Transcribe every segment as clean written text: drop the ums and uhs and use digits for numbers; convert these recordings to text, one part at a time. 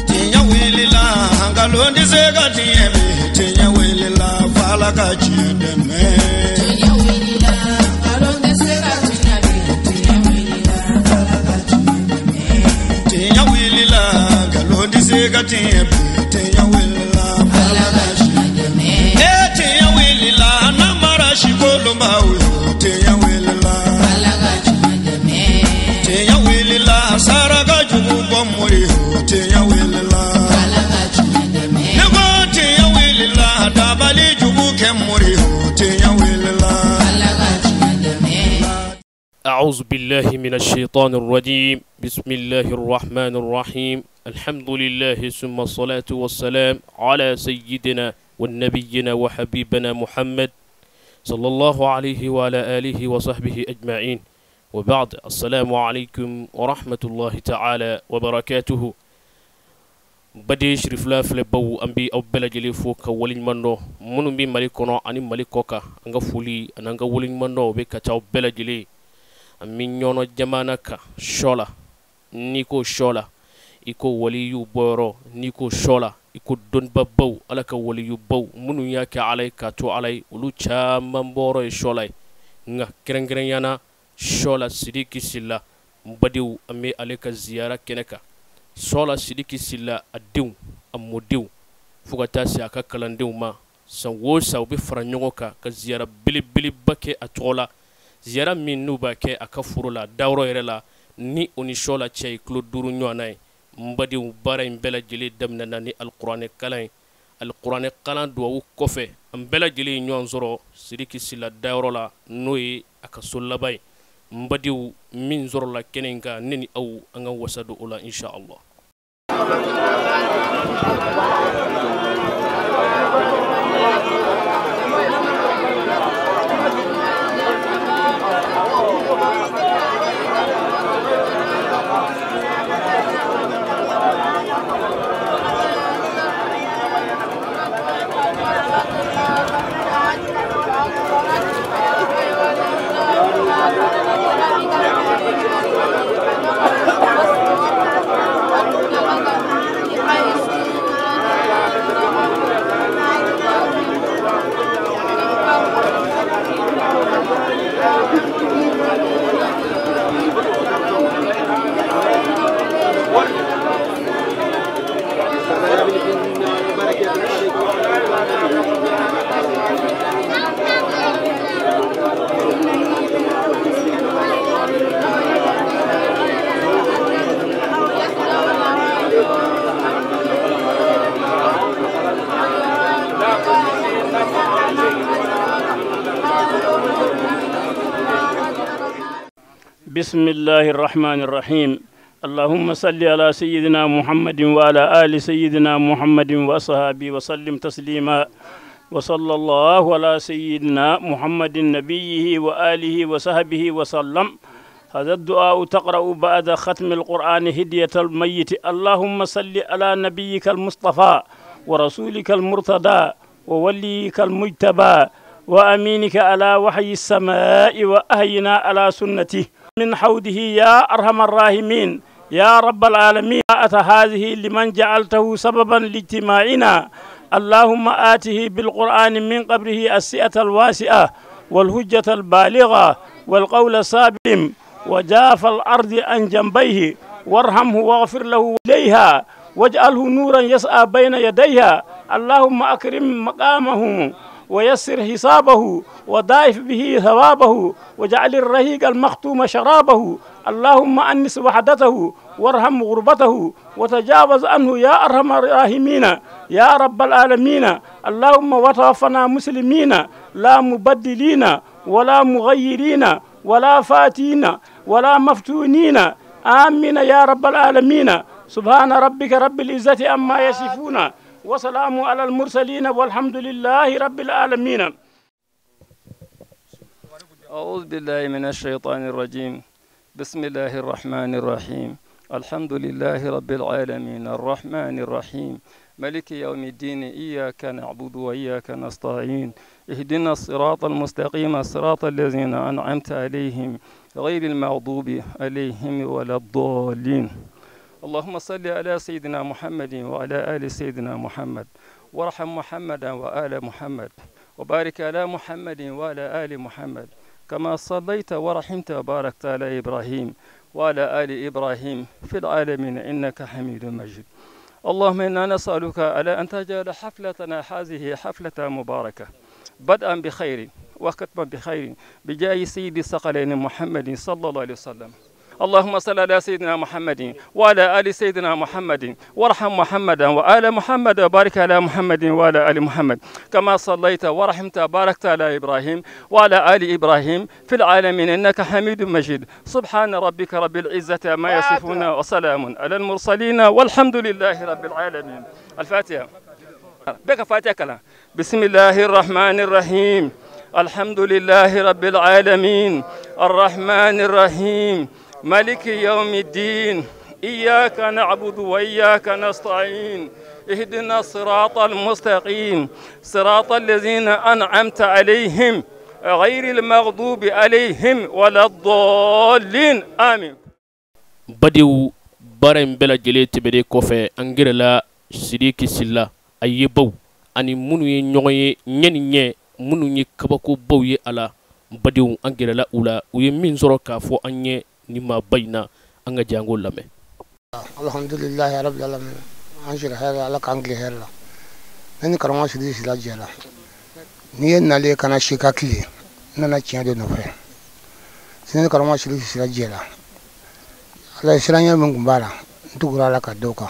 Tinya wilila ngalondi zega tiemi tinya wilila fala ka chideme tinya wilila ngalondi zega tiemi tinya wilila fala ka chideme tinya wilila ngalondi zega tiemi tinya wilila fala ka chideme tinya wilila namara shikolomba uyo tinya wilila fala ka chideme tinya wilila saraga jugu bomuri tinya wilila fala ka chideme nego tinya wilila dabali jugu kemuri tinya wilila fala ka chideme. أعوذ بالله من الشيطان الرجيم بسم الله الرحمن الرحيم الحمد لله ثم الصلاة والسلام على سيدنا والنبينا وحبيبنا محمد صلى الله عليه وعلى آله وصحبه أجمعين وبعد السلام عليكم ورحمة الله تعالى وبركاته بدي شرف لا فلبو أمبي أو بلجلي فوق ولين منو منو بي ملكنا أني ملكوكا أنغا فولي أنغا ولين منو بك تاو بلجلي minyono jamana ka shola niko shola iko waliyu boro niko shola iko don babbaw alaka waliyu baw munu yake alayka to alay ulu chama boro e shola nga kerengren yana shola sidiki silla mbadiw ame alaka ziyara keneka shola sidiki silla adiw amudiw fugata si aka kalandiw ma san wo saw be faranyoka ka ziyara bilibili bake atola ziyara min nuba ke akafuru la dawro yere la ni oni shola cey klo duru nyonay mbadi bara mbela jeli demna na ni alquran kalan do ko fe mbela jeli nyon zoro sidiki sila dawro la noyi akasulla bay mbadi min zoro la kenenga nini aw anga wasadu ula insha Allah. بسم الله الرحمن الرحيم اللهم صل على سيدنا محمد وعلى آل سيدنا محمد وصحبه وسلم تسليما وصلى الله على سيدنا محمد نبيه وآله وصحبه وسلم. هذا الدعاء تقرأ بعد ختم القرآن هدية الميت. اللهم صل على نبيك المصطفى ورسولك المرتضى ووليك المجتبى وأمينك على وحي السماء وأهينا على سنته من حوده يا أرحم الراحمين يا رب العالمين. أتى هذه لمن جعلته سببا لاجتماعنا اللهم آته بالقرآن من قبره السئة الواسعة والهجة البالغة والقول السابم وجاف الأرض عن جنبيه وارحمه واغفر له إليها واجعله نورا يسعى بين يديها. اللهم أكرم مقامه ويسر حسابه وضاعف به ثوابه وجعل الرهيق المختوم شرابه. اللهم أنس وحدته وارحم غربته وتجاوز عنه يا أرحم الراحمين يا رب العالمين. اللهم وتوفنا مسلمين لا مبدلين ولا مغيرين ولا فاتين ولا مفتونين آمين يا رب العالمين. سبحان ربك رب العزة عما يصفون وسلام على المرسلين والحمد لله رب العالمين. أعوذ بالله من الشيطان الرجيم. بسم الله الرحمن الرحيم. الحمد لله رب العالمين الرحمن الرحيم ملك يوم الدين إياك نعبد وإياك نستعين اهدنا الصراط المستقيم صراط الذين أنعمت عليهم غير المغضوب عليهم ولا الضالين اللهم صل على سيدنا محمد وعلى آل سيدنا محمد وارحم محمدا وآل محمد وبارك على محمد وعلى آل محمد كما صليت ورحمت وباركت على إبراهيم وعلى آل إبراهيم في العالمين إنك حميد مجيد اللهم إنا نسألك على أن تجعل حفلتنا هذه حفلة مباركة بدءا بخير وختما بخير بجاه سيد الثقلين محمد صلى الله عليه وسلم اللهم صل على سيدنا محمد وعلى آل سيدنا محمد وارحم محمدا وآل محمد وبارك على محمد وعلى آل محمد كما صليت ورحمت وباركت على إبراهيم وعلى آل إبراهيم في العالمين إنك حميد مجيد سبحان ربك رب العزة ما يصفون وسلام على المرسلين والحمد لله رب العالمين. الفاتحة بك فاتحة كلام. بسم الله الرحمن الرحيم الحمد لله رب العالمين الرحمن الرحيم مالك يوم الدين إياك نعبد وإياك نستعين اهدنا الصراط المستقيم صراط الذين أنعمت عليهم غير المغضوب عليهم ولا الضالين آمين. بديو بارم بلا جليت بدي كوفي أنجرلا سيديكي سلا أيبو أني منو ينوي نيني منو يكبكو بوي على بديو أنجرلا أولا ويمين زروكا فو أني نما بينا أنجا جانغو لمي. الحمد لله يا رب العالمين أنشر هذا لك أنجلي هلا نني كرما شدي سلا جلا نيه نالي كنا شيكاكلي ننا تشيادو نوفي سنين كرما شدي سلا جلا على سلانيا من غمبارا نتوغرا لك دوكا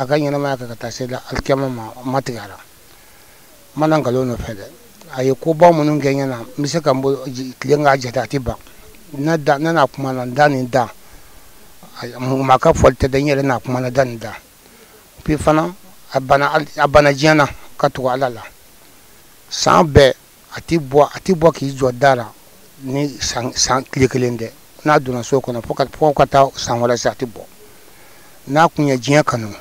أكاين ما كتاسيلا الكيما ما تغارا ما نانغالو نوفي أي كوبا منون غينا مسكامبو كلينغا جتا تيبا ندا ننا كمان داني دا maka folte da nyere na kuma na danda pi fana abana jana katu alala sambe atibwa ki jodara ni sang klikelende na duna soko na poka ta sanwala sa atibwa na kunya jiya kanu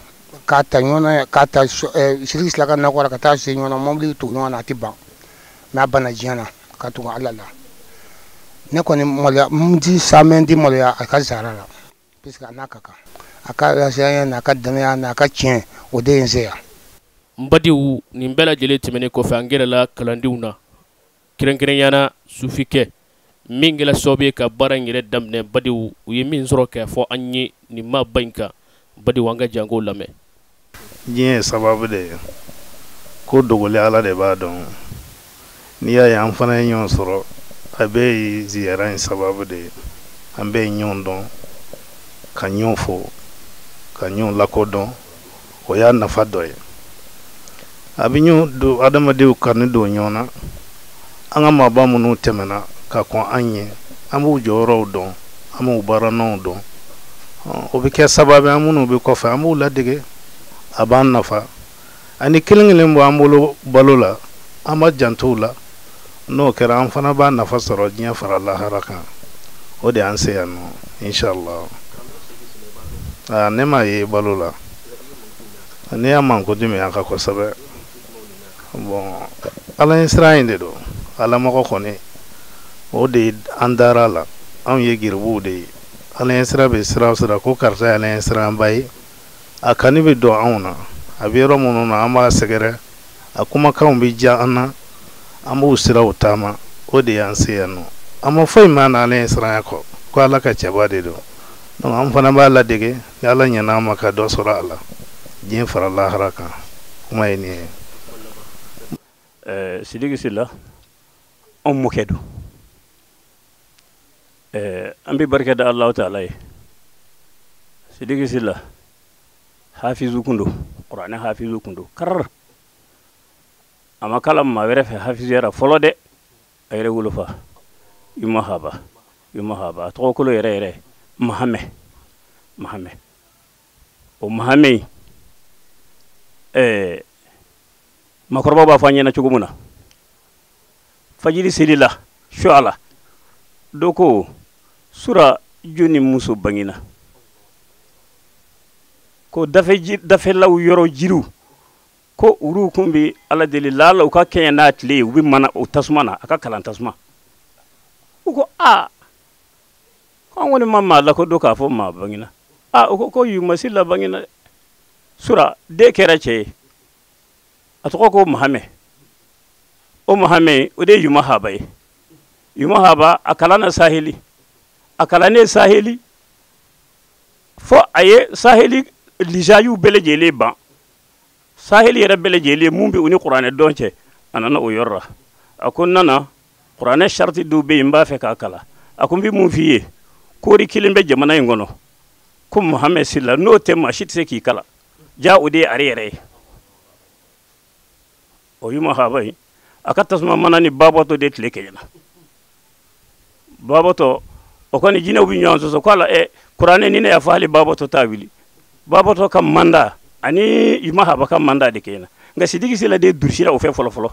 kata nyona kata shiris la kana kwara kata shi nyona momli tu nyona atibwa na abana jana katu alala ne koni mola mji samendi mola akazarala piska nakaka aka saya nakadamya nakachien odenzeya mbadiu ni mbela jele timene ko fangela la kalandiuna kirenkireyana sufike mingela sobe ka barangire damne badiu yemin zoroka fo anyi ni mabanka badiu wanga jango lame yin sababu de ko dogole ala de ba don ni ya yan fana yin soro abe ziyara sababu de ambe nyon don kanyon fo kanyon lakodon o ya nafa doye abinyo do adama de kan do nyona anga maba munu temena ka kon anye amu joro don amu barano don o be ke sababu amunu be ko fa amu ladege aban nafa ani kilingelen bo amulo balola ama jantula no kera am fana ba nafa soro nya fara Allah haraka o de anse yano inshallah nema ye balola ne amman ko dimi aka ko sabe bon ala israin de do ala mako kone o de andara la am ye girbu de ala isra be isra ko karta ala isra bay akani be do auna abiro mono na ama segere akuma kan bi jana amu usira utama o de yanse yano ama foi mana ala isra ko ala ka chaba de do donc am fana ba la dege yalla nyana maka do sura ala jin fara Allah haraka kuma ni sidigi silla on mukedo ambi barkada Allah ta'ala sidigi silla hafizu kundo qur'ana hafizu kundo kar ama kalam ma were fe hafizu yara folode ayre wulufa yumahaba to ko lo yere Mohamed o Mohamed makorba ba fanya na chugumuna fajiri silila shuala doko sura juni musu bangina ko dafe law yoro jiru ko uru kumbi ala deli lala uka kenya na tile ubi mana utasuma na aka kalan tasuma uko ko woni mamma la ko doka fo ma bangina uko ko yu masilla bangina sura de kera che atoko ko muhammad o muhammad o de yuma haba akalana saheli fo aye saheli lijayu belejele ban saheli yera belejele mumbi uni qur'ane donche anana o yorra akon nana qur'ane sharti du be imba fe ka kala akon bi mun fiye kori kilimbe jamana ngono kum muhammad silla no te mashit se ki kala ja ude arere o yuma habai akatasma manani baboto de tlekena baboto o koni jina ubi nyonso so kala qur'ane ni ne ya fali baboto tawili baboto kam manda ani yuma haba kam manda de kena nga sidiki sila de durshira o fe folo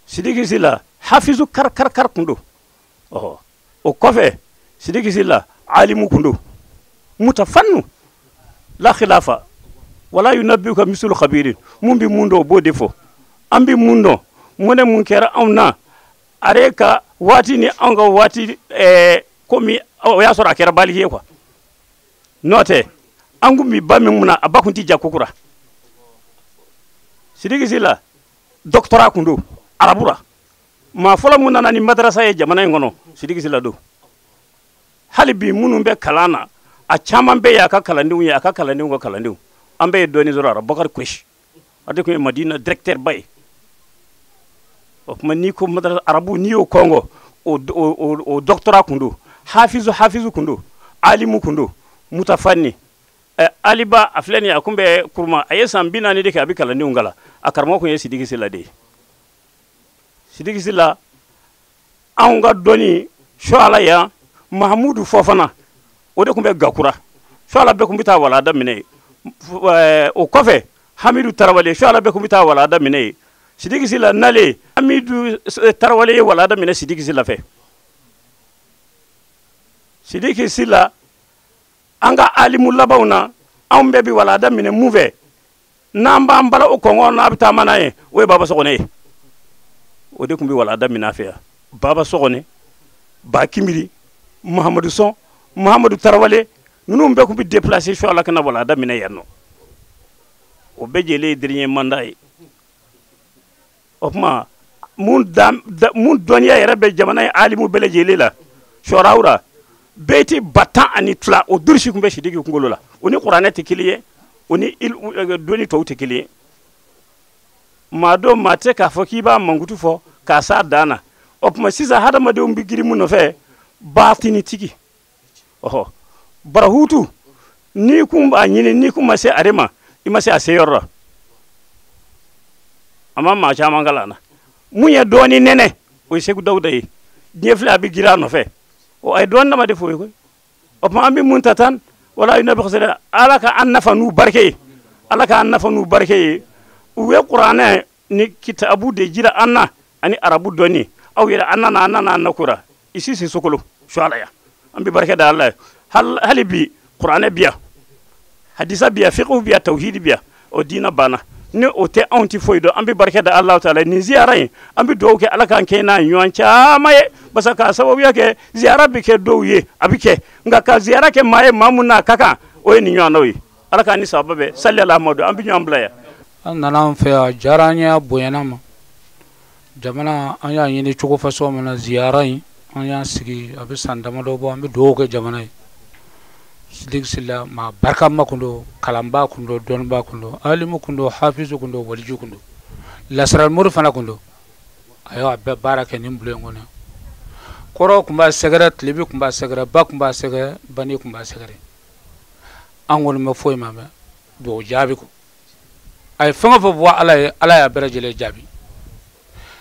sidiki sila hafizu kar kundo o kofe sidiki sila alimu kundo mutafannu la khilafa wala yunabbiuka mislu khabirin mumbi mundo bo defo ambi mundo mone mun kera amna areka wati ni anga wati komi ya sora kera baliye kwa note angu mi bami muna abakunti jakukura sidiki sila doctora kundo arabura ma fola muna nani madrasa e jamana ngono sidiki sila do halibi munu be kalana a chaman be ya ka kalandiw ya ka kalandiw ambe doni zora Bakar Kush ade ko Madina directeur bay o kuma ni ko madrasa arabu ni o Congo o doctora kundo hafizu kundo alimu kundo mutafanni aliba aflani akumbe kurma ayesa mbina ni de ka bi kalandiw ngala akarmo ko yesi digi sila de sidigi sila anga doni shoala ya Mahmudu Fofana o de kumbe gakura shoala be kumbita wala da mine o kofe Hamidu Tarawale shoala be kumbita wala da mine sidigi sila nale Hamidu Tarawale wala da mine sidigi sila fe sidigi sila anga alimu labauna ambe bi wala da mine muve namba mbala o kongo na bita manaye we baba sogone o de kumbi wala da mine afia baba sogone ba kimiri Muhammadu Tarawale nunu be kumbi déplacer sho ala kana wala da mine yanno o be jele dernier mandat ofma mun donya yara be jamana alimu bele jele la shorawra beti batan ani tla o durshi kumbe shidigi kungolola oni qur'ane tikiliye oni doni to tikiliye mado mate ka foki ba mangutu fo ka sa dana ofma sisa hada made umbi giri mun no fe batini tigi barahutu ni kumba nyini ni kuma se arema ima se aseyorra ama ma cha mangala na munya doni nene o segu dawda yi nyefla bi gira no fe o ay don na ma defo ko o ma ambi muntatan wala yunabi khasala alaka annafanu barke uwe qur'ana ni kitabu de jira anna ani arabu doni aw yira anna nakura isi se sokolo shala ya ambi barke da Allah halibi qur'ana biya hadisa biya fiqh biya tauhid biya o dina bana ne o te anti foido ambi barke da Allah taala ni ziyara ambi do ke alaka ke na yuancha maye basaka sababu yake ziyara bi ke do ye abike ngaka ziyara ke maye mamuna kaka o ni yuanawi alaka ni sababe sallallahu alaihi ambi nyambla ya nana fe jaranya boyanama jamana anya yini chugo faso mana ziyara anya sigi abi sandama do bo ambi do ke jamana sidig sila ma barka makundo kalamba kundo donba kundo alimu kundo hafizu kundo waliju kundo lasral murfana kundo ayo abbe baraka nimbule ngone koro kumba segara tlibi kumba segara ba kumba segara bani kumba segara angol ma foy mama do jabi ko ay fanga fo bo ala ya berajele jabi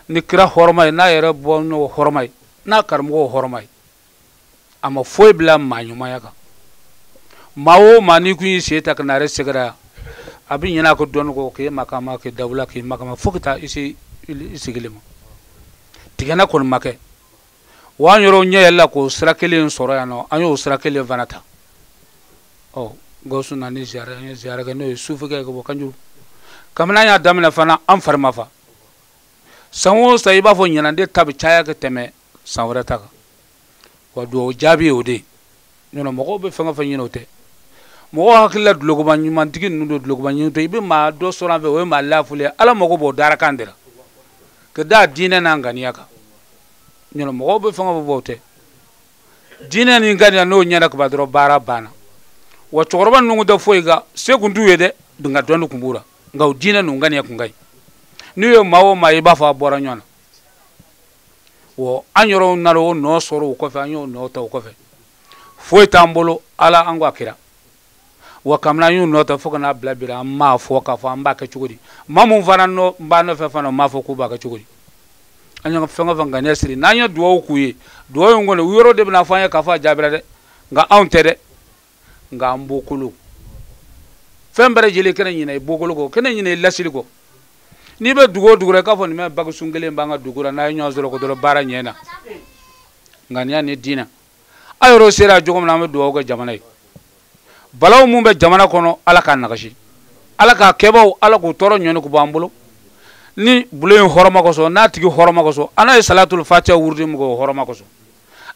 nikra hormay na yere bo no hormay na karmo hormay ama foy bla manyuma yaka mawo mani ku seta kanare segara abin yana ko don ko ke makama ke dawla ke makama fukta isi isigilima tigana kon make wan yoro nya yalla ko srakele soro yano anyo srakele vanata gosu na ni ziyara ni ziyara ga no sufu ga go kanju kamna ya damna fana an farma fa sanwo sai ba fo nyana de tabi chaya ga teme sanwara ta wa do jabi ode nyono mo ko be fanga fa nyino te mo hakilla dulogo ban nyuma digin nudo dulogo ban nyino te be ma do soran be we ma lafule ala mo ko bo dara kandira ke da dina na ngania ka nyono mo ko be fanga bo te dina ni ngania no nyana ko badro bara bana wa chorban nungu da foiga segundu wede dunga donu kumbura ngaw dina no ngania ku ngai niyo mawo mai ba fa bora nyona wo anyoro naro no soro ko fa anyo no to ko fe foi tambolo ala ango akira wa kamna yu no to foko na blabira ma fo ka fa mba ka chugudi mamu vanano mba no fe fa no ma fo ku ba ka chugudi anyo fenga vanga nesri nanyo duwo kuyi duwo ngone wiro de na fa ka fa jabira de nga auntere nga mbokulu fembere jili kene nyine bokulu ko kene nyine lasili ko ni be dugo dugure ka fo ni me bagu sungele mbanga dugura na nyo zoro ko do bara nyena ngania ni dina ayoro sera jogom na me duwo ko jamana balaw mum be jamana kono ala kan nakashi ala ka kebo ala ko toro nyon ko bambulo ni bulen horoma ko so na tigi horoma ko so ana salatul fatiha wurdi mu ko horoma ko so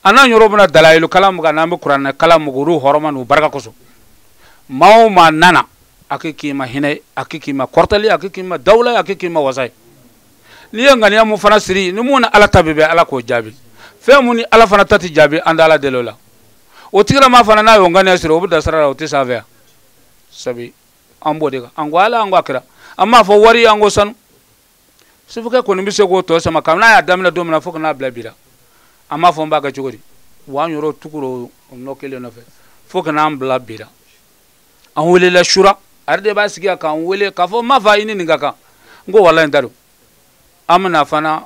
ana nyoro buna dalailu kalam ga na me qur'an kalam mu ru horoma no baraka ko so mawma nana akiki ma hinay akiki ma kortali akiki ma dawla akiki ma wasay ni ngani amu fana siri ni mun ala tabibe ala ko jabi fe mun ala fana tati jabi andala delola o tigra ma fana na yo ngani siri obu da sarara o tisavea sabi ambo de ango ala ango akira amma fo wari ango san sifuka ko nimbi se ko to sama kamna ya damna do na foko na blabira amma fo mbaga chugori wa nyoro tukuro no kele no fe foko na blabira an wele la shura arde ba sigiya kan wele ka fo ma fa ini ninga kan ngo wallahi ndaro amna fana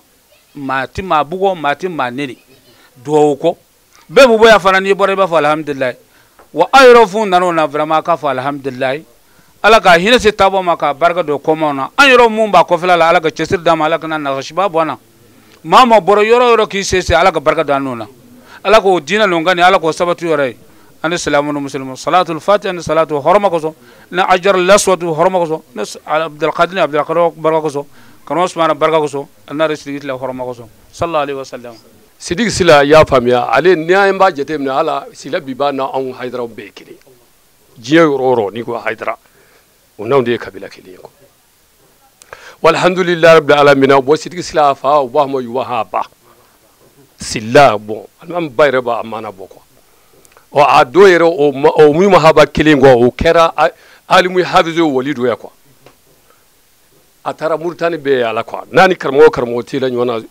mati ma bugo mati ma neni do ko be bu boya fana ni bore ba fa alhamdulillah wa ayro fu nano na vraiment ka fa alhamdulillah ala ka hina se tabo maka barka do ko mona ayro mum ba ko fela la ala ka cesir da malaka na na shiba bona mama boro yoro ki sese ala ka barka da nona ala ko dina longani ala ko sabatu yore أن السلام المسلم صلاة الفاتحة أن صلاة حرمة كذو نا أجر الأسود حرمة كذو نس عبد القادر عبد القادر بركة كذو كانوا اسمنا بركة كذو أن رسلت له حرمة كذو صلى الله عليه وسلم سيدك سلا يا فاميا على نيام با جتمنا على سلا بيبانا أو حيدرا بيكلي جيو رورو نيكو حيدرا ونام دي كبيلة كليكو والحمد لله رب العالمين وسيدك سلا فا وبهم يوها با سلا بو المهم بايربا أمانة بوكو o a doyere o mu mahaba kilingo o kera alimu hafizu walidu ya kwa atara murtani be ala kwa nani karmo tila nyona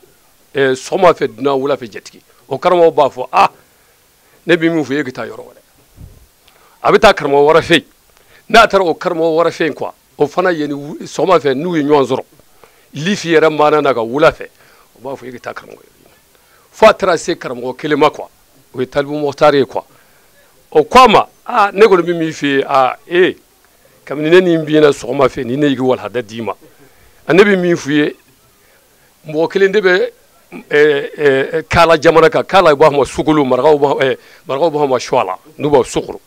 soma fe na wula fe jetki o karmo ba fo ne bi mu fu yegita yoro wala abita karmo wara fe na atara o karmo wara fe kwa o fana yeni soma fe nu nyon zoro lifi yera mana naga wula fe o ba fu yegita karmo fo atara se karmo kilima kwa o talbu motari kwa o kwama ne go mi fi kam ni ne mbina so ma fe ni ne yigi wal hada dima annabi mi fi mo kele ndebe kala jamana ka kala bo ma sugulu margaw bo ma shwala nu bo sukuru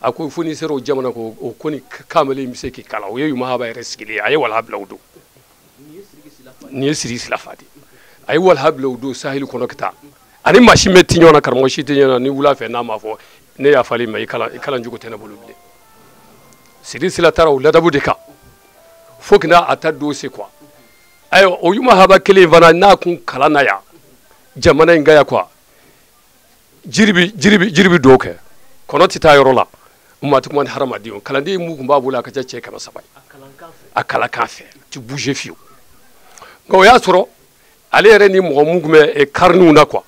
ako funi sero jamana ko o koni kamale mi seki kala o yeyu ma haba reskili ay wal hablawdu ni siri silafati ay wal hablawdu sahil kono kta ani machine tinyona karmo shitinyona ni wula fe na ma fo ne ya fali mai kala njugo tena bulubile sidi sila tara wala dabu deka fokna atado se kwa ayo o yuma haba kele vana na kun kala na ya jamana ngaya kwa jirbi doke kono tita yorola umma tukman harama dion kala ndi mu kumba bula ka cece kama sabai akala kafe tu bouger fiu ngo ya soro ale re ni mo mugme e karnu na kwa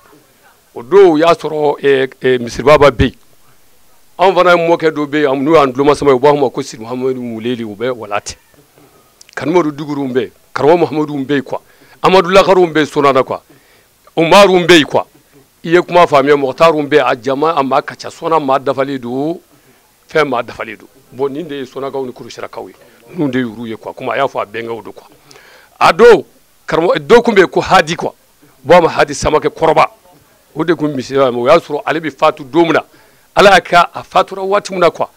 odo ya soro misir baba bi an fana mo ke do be am nu an duluma sama bo ma ko sir muhammadu muleli ube walati kan mo duguru mbe karwa muhammadu mbe kwa amadu lakaru mbe sunana kwa umaru mbe kwa iye kuma famiya muhtaru mbe a jama amma kacha sona ma dafali do fe ma dafali do bo ninde sona gawni kuru shira kawi nunde yuruye kwa kuma ya fa benga wudu kwa ado karmo do kumbe ko hadi kwa bo ma hadi sama ke korba wode kum misira mo yasuro alibi fatu domuna ala ka afatura wati muna kwa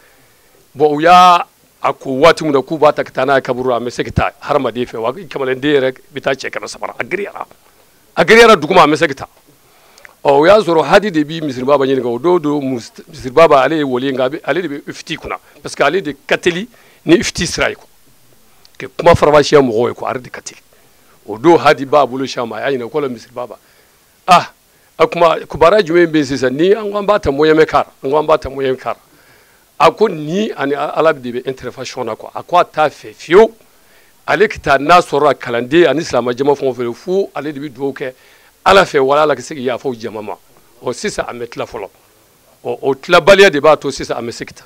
bon u y'a a ko waati mun na k'u b'a ta ka taa n'a ye kaburu la a ma se ka taa hadamaden fɛ wa kamalenden yɛrɛ bɛ taa cɛ kɛmɛ sabara a giriyara duguma a ma se ka taa o y'a sɔrɔ hadi de bi misiri baba ɲininka o don misiri baba ale ye wali nka ale de bɛ ifiti kunna parce que ale de ka teli ni ifiti sira ye quoi que kuma farafasiya mɔgɔw ye quoi ale de ka teli o don hadi b'a bolo siya ma a y'a ɲininka ko la misiri baba a kuma kubara jumɛn bɛ yen sisan ni an ko an b'a ta moyen kara an ko an b'a ta moyen kara a ko ni ani ala de bɛ intervention na quoi a ko a t'a fɛ fiyewu ale ka taa n'a sɔrɔ kalanden ani silamɛ jama fɛn o fɛn fo ale de bɛ dugawu kɛ ala fɛ wala ala ka se k'i yafa jama ma o sisan an bɛ tila fɔlɔ o tilabaliya de b'a to sisan an bɛ se ka taa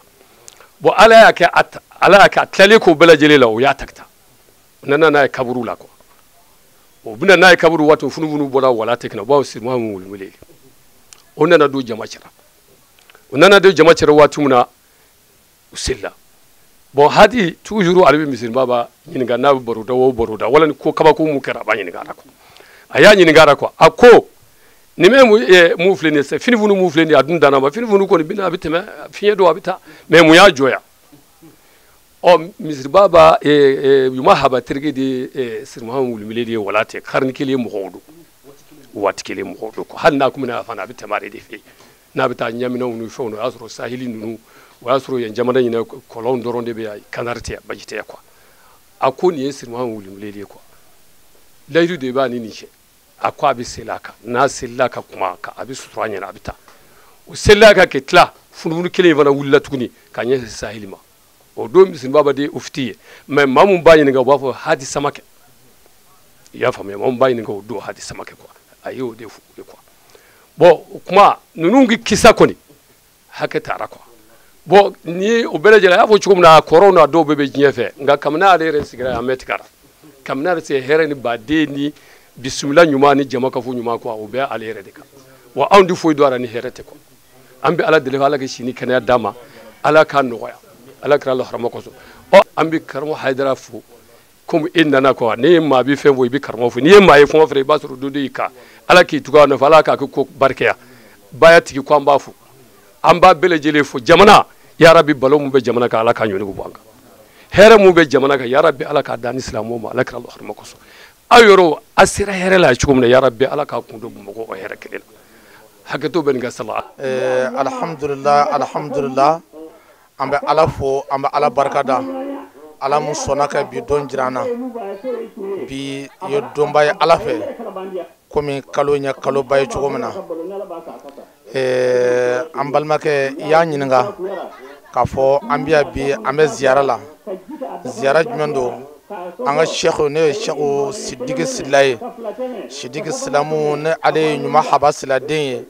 bon ala y'a kɛ a tilalen k'o bɛɛ lajɛlen la o y'a ta ka taa o nana n'a ye kaburu la quoi o bɛna n'a ye kaburu waati funufunu bɔra wala tɛ kana bawo sirima min wele o nana don jama cɛla waati min na u selila bon hadi toujours ale bɛ misiri baba ɲininka n'a bɛ baroda o baroda wala ni ko kabako mun kɛra a b'a ɲininka a la quoi a y'a ɲininka a la quoi a ko nin bɛ mun filɛ nin ye finifunu mun filɛ nin ye a dun danna ma finifunu kɔni bɛ na a bɛ tɛmɛ fiɲɛ don a bɛ taa mais mun y'a jɔya ɔ misiri baba yuma haba terike de sirima wulumile de ye wala tɛ karni kelen mɔgɔw don waati kelen mɔgɔw don hali n'a kun bɛ na fana a bɛ tɛmɛ ale de fɛ yen n'a bɛ taa ɲaminɛw ni fɛnw na o y'a sɔrɔ sahili ninnu o y'a sɔrɔ yen jamana ɲinɛ kɔlɔnw dɔrɔn de bɛ yan kanari tɛ yan baji tɛ yan quoi a ko nin ye sirima wulumile de ye quoi layidu de b'a ni nin cɛ a ko a bɛ seli a kan n'a selila ka kuma a bɛ sutura ɲɛna a bɛ taa o selila ka kɛ tila funufunu kelen in fana wulila tuguni ka ɲɛsin sahili ma o don misiri baba de ufiti ye mais maa mun b'a ɲininka o b'a fɔ hadi samakɛ i y'a faamuya maa mun b'a ɲininka o don hadi samakɛ quoi a ye o de fɔ o ye quoi bon o kuma ninnu ka kisa kɔni hakɛ taara quoi bon ni o bɛɛ lajɛlen a y'a fɔ cogo min na a kɔrɔw n'a dɔw bɛɛ bɛ diɲɛ fɛ nka kabini ale yɛrɛ sigira yan mɛti kara kabini ale se hɛrɛ ni baden ni bisimila ɲuman ni jama ka fɔ ɲuman quoi o bɛɛ ale yɛrɛ de kan wa anw de foyi don a la ni hɛrɛ tɛ quoi an bɛ ala deli ala ka si ni kɛnɛya d'a ma ala k'a nɔgɔya ala kɛra laharama kosɔn an bɛ karamɔgɔ hayidara fo komi e nana quoi ne ye maa bɛ fɛn fɔ i bɛ karamɔgɔ fo n'i ye maa ye fɛn o fɛn i b'a sɔrɔ don dɔ y'i kan ala k'i tugu a nɔfɛ ala k'a kɛ ko barikaya baya tigi ko an b'a fo an b'a bɛɛ lajɛlen fo jamana yarabi balo mun bɛ jamana kan ala k'a ɲɔni bɔ an kan hɛrɛ mun bɛ jamana kan yarabi ala k'a da ni silamɛw ma ala kɛra laharama kosɔn aw yɔrɔ a sera hɛrɛ la cogo min na yarabi ala k'a kun don bamakɔ o hɛrɛ kelen la hakɛto bɛ nin ka sala alhamdulillah an bɛ ala fo an bɛ ala barikada ala mun sɔnna ka bi don jira an na bi ye donba ye ala fɛ komi kalo ɲɛ kaloba ye cogo min na an balimakɛ i y'a ɲininka k'a fɔ an bɛ bi an bɛ ziyara la ziyara jumɛn don an ka sɛku ne ye sɛku sidiki sila ye sidiki silamu ne ale ye ɲuman haba sila den ye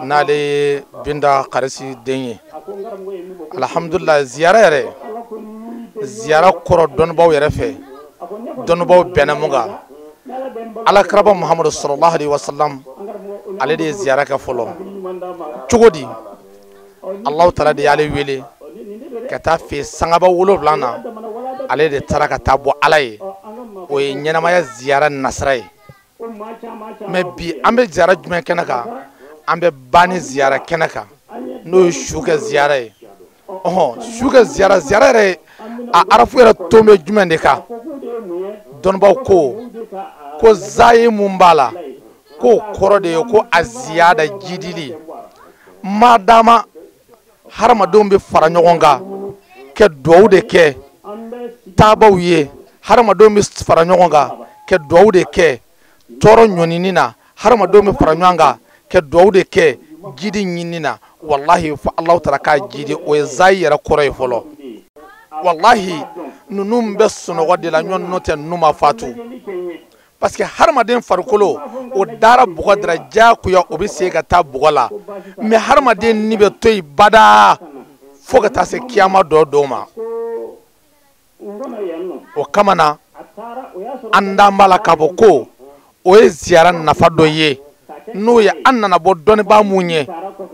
n'ale ye binda karisi den ye alhamdulillah ziyara yɛrɛ ziyara kɔrɔ dɔnnibaw yɛrɛ fɛ dɔnnibaw bɛnna mun kan alakiraba muhamadu sallallahu alaihi wasallam ale de ye ziyara kɛ fɔlɔ cogo di allahu taala de y'ale wele ka taa fɛ sangaba 7 na ale de taara ka taa bɔ ala ye o ye ɲɛnamaya ziyara nasira ye mais bi an bɛ ziyara jumɛn kɛnɛ kan an bɛ bani ziyara kɛnɛ kan n'o ye su kɛ ziyara ye su kɛ ziyara yɛrɛ a arafu yɛrɛ ton bɛ jumɛn de kan dɔnnibaw ko zayi mun b'a la k'o kɔrɔ de ye ko a ziyada jidili madama hadamadenw bɛ fara ɲɔgɔn kan kɛ duwawu de kɛ taabaw ye hadamadenw bɛ fara ɲɔgɔn kan kɛ duwawu de kɛ tɔɔrɔ ɲɔnini na hadamadenw bɛ fara ɲɔgɔn kan kɛ duwawu de kɛ jidi ɲinini na wallahi fo alahu taala k'a jidi o ye zayi yɛrɛ kɔrɔ ye fɔlɔ wallahi ninnu bɛ sunɔgɔ de la ɲɔgɔn n'o tɛ ninnu ma fatu parce que hadamaden farikolo o dara bɔgɔ dara jagoya o bɛ se ka taa bɔgɔ la mais hadamaden ni bɛ to yen bada fo ka taa se kiyama dɔw ma o kama na an d'an b'a la k'a fɔ ko o ye ziyara nafa dɔ ye n'o ye an nana bɔ dɔnnibaa mun ye